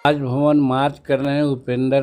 राजभवन मार्च कर रहे हैं उपेंद्र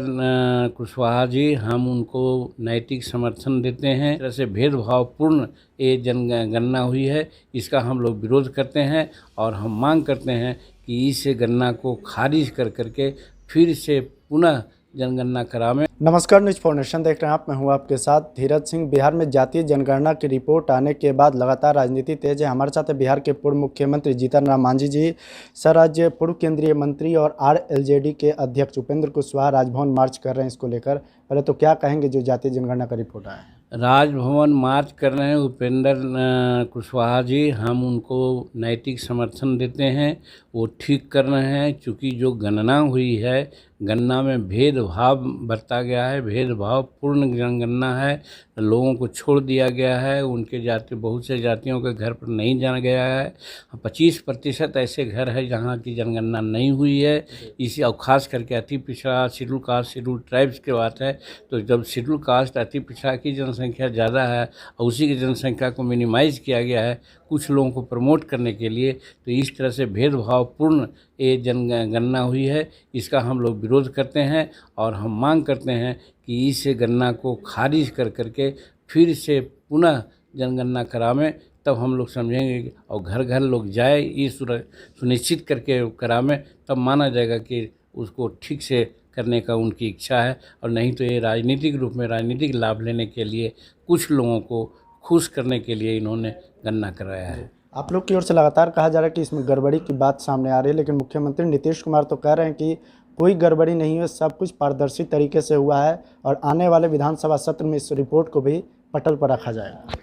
कुशवाहा जी, हम उनको नैतिक समर्थन देते हैं। इस तरह से भेदभावपूर्ण ये जनगणना हुई है, इसका हम लोग विरोध करते हैं और हम मांग करते हैं कि इस गणना को खारिज कर करके फिर से पुनः जनगणना करावें। नमस्कार, न्यूज फॉर नेशन देख रहे हैं आप। मैं हूं आपके साथ धीरज सिंह। बिहार में जातीय जनगणना की रिपोर्ट आने के बाद लगातार राजनीति तेज है। हमारे साथ है बिहार के पूर्व मुख्यमंत्री जीतन राम मांझी जी, सर आज पूर्व केंद्रीय मंत्री और RLJD के अध्यक्ष उपेंद्र कुशवाहा राजभवन मार्च कर रहे हैं इसको लेकर। पहले तो क्या कहेंगे जो जातीय जनगणना का रिपोर्ट आया है? राजभवन मार्च कर रहे हैं उपेंद्र कुशवाहा जी, हम उनको नैतिक समर्थन देते हैं। वो ठीक कर रहे हैं, चूँकि जो गणना हुई है, गणना में भेदभाव बरता गया है, भेदभावपूर्ण जनगणना है। लोगों को छोड़ दिया गया है, उनके जाति बहुत से जातियों के घर पर नहीं जाना गया है। 25% ऐसे घर है जहाँ की जनगणना नहीं हुई है। इसी और ख़ास करके अति पिछड़ा शेड्यूल कास्ट शेड्यूल ट्राइब्स की बात है, तो जब शेड्यूल कास्ट अति पिछड़ा की जनसंख्या ज़्यादा है और उसी की जनसंख्या को मिनिमाइज़ किया गया है कुछ लोगों को प्रमोट करने के लिए, तो इस तरह से भेदभावपूर्ण ये जनगणना हुई है, इसका हम लोग विरोध करते हैं और हम मांग करते हैं कि इस गणना को खारिज कर करके फिर से पुनः जनगणना करावें। तब हम लोग समझेंगे और घर घर लोग जाए, ये सुनिश्चित करके करावें, तब माना जाएगा कि उसको ठीक से करने का उनकी इच्छा है। और नहीं तो ये राजनीतिक रूप में राजनीतिक लाभ लेने के लिए, कुछ लोगों को खुश करने के लिए इन्होंने गणना कराया है। आप लोग की ओर से लगातार कहा जा रहा है कि इसमें गड़बड़ी की बात सामने आ रही है, लेकिन मुख्यमंत्री नीतीश कुमार तो कह रहे हैं कि कोई गड़बड़ी नहीं है, सब कुछ पारदर्शी तरीके से हुआ है और आने वाले विधानसभा सत्र में इस रिपोर्ट को भी पटल पर रखा जाएगा।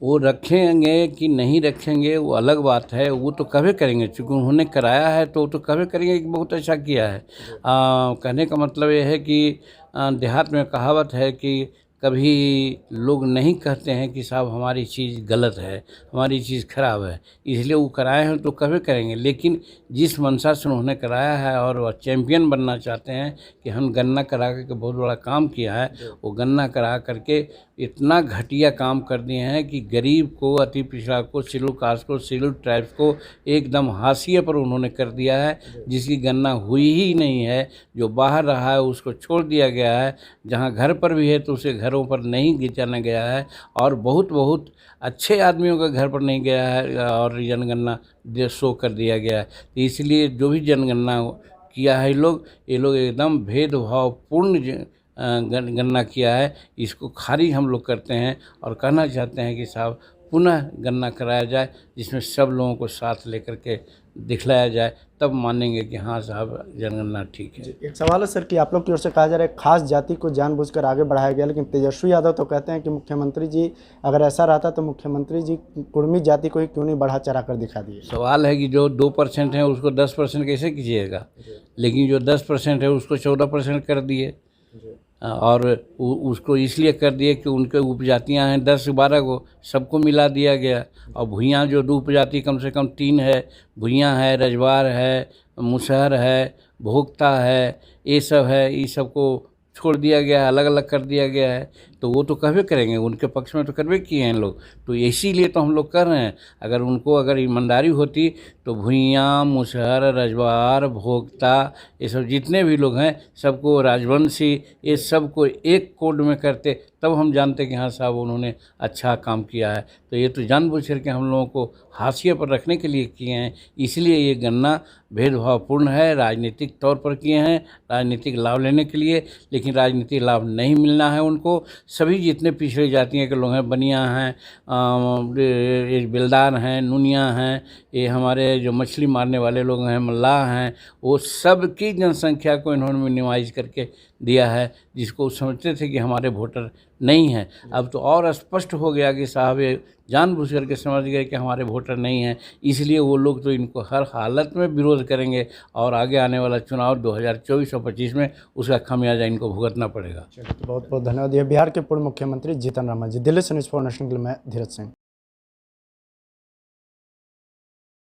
वो रखेंगे कि नहीं रखेंगे वो अलग बात है, वो तो कभी करेंगे, चूँकि उन्होंने कराया है तो कभी करेंगे कि बहुत अच्छा किया है। कहने का मतलब ये है कि देहात में कहावत है कि कभी लोग नहीं कहते हैं कि साहब हमारी चीज़ गलत है, हमारी चीज़ खराब है, इसलिए वो कराए हैं तो कभी करेंगे। लेकिन जिस मंशा से उन्होंने कराया है और वह चैम्पियन बनना चाहते हैं कि हम गणना करा करके बहुत बड़ा काम किया है, वो गणना करा करके इतना घटिया काम कर दिए हैं कि गरीब को, अति पिछड़ा को, शेड्यूल कास्ट को, शेड्यूल ट्राइब्स को एकदम हाशिए पर उन्होंने कर दिया है, जिसकी गणना हुई ही नहीं है। जो बाहर रहा है उसको छोड़ दिया गया है, जहाँ घर पर भी है तो उसे घरों पर नहीं जाना गया है और बहुत अच्छे आदमियों के घर पर नहीं गया है और जनगणना शो कर दिया गया है। तो इसलिए जो भी जनगणना किया है ये लोग एकदम भेदभावपूर्ण गणना किया है, इसको खारिज हम लोग करते हैं और कहना चाहते हैं कि साहब पुनः गणना कराया जाए, जिसमें सब लोगों को साथ लेकर के दिखलाया जाए, तब मानेंगे कि हाँ साहब जनगणना ठीक है। एक सवाल है सर कि आप लोग की ओर से कहा जा रहा है खास जाति को जानबूझकर आगे बढ़ाया गया, लेकिन तेजस्वी यादव तो कहते हैं कि मुख्यमंत्री जी अगर ऐसा रहता तो मुख्यमंत्री जी कुर्मी जाति को ही क्यों नहीं बढ़ा चढ़ा कर दिखा दिए। सवाल है कि जो 2% है उसको 10% कैसे कीजिएगा, लेकिन जो 10% है उसको 14% कर दिए और उसको इसलिए कर दिए कि उनके उपजातियां हैं 10-12 को, सबको मिला दिया गया। और भुइयाँ जो दो उपजाति कम से कम 3 है, भुइयाँ है, रजवार है, मुसहर है, भोक्ता है, ये सब है, ये सबको छोड़ दिया गया है, अलग अलग कर दिया गया है। तो वो तो कभी करेंगे, उनके पक्ष में तो करवे किए हैं लोग, तो इसीलिए तो हम लोग कर रहे हैं। अगर ईमानदारी होती तो भुइयाँ, मुसहर, रजवार, भोक्ता, ये सब जितने भी लोग हैं सबको, राजवंशी, ये सबको एक कोड में करते, तब हम जानते कि हाँ साहब उन्होंने अच्छा काम किया है। तो ये तो जानबूझ करके हम लोगों को हाशिए पर रखने के लिए किए हैं, इसलिए ये गणना भेदभावपूर्ण है, राजनीतिक तौर पर किए हैं, राजनीतिक लाभ लेने के लिए। लेकिन राजनीतिक लाभ नहीं मिलना है उनको। सभी जितने पिछड़ी जातियों के लोग हैं, बनिया हैं, बेलदार हैं, नुनिया हैं, ये हमारे जो मछली मारने वाले लोग हैं, मल्लाह हैं, वो सब की जनसंख्या को इन्होंने मिनिमाइज करके दिया है, जिसको समझते थे कि हमारे वोटर नहीं हैं। अब तो और स्पष्ट हो गया कि साहब ये जानबूझ करके समझ गए कि हमारे वोटर नहीं हैं, इसलिए वो लोग तो इनको हर हालत में विरोध करेंगे और आगे आने वाला चुनाव 2024 और 25 में उसका खामियाजा इनको भुगतना पड़ेगा। तो बहुत बहुत धन्यवाद। बिहार के पूर्व मुख्यमंत्री जीतन राम मांझी। दिल्ली से न्यूज़ फॉर नेशन के लिए मैं धीरज सिंह।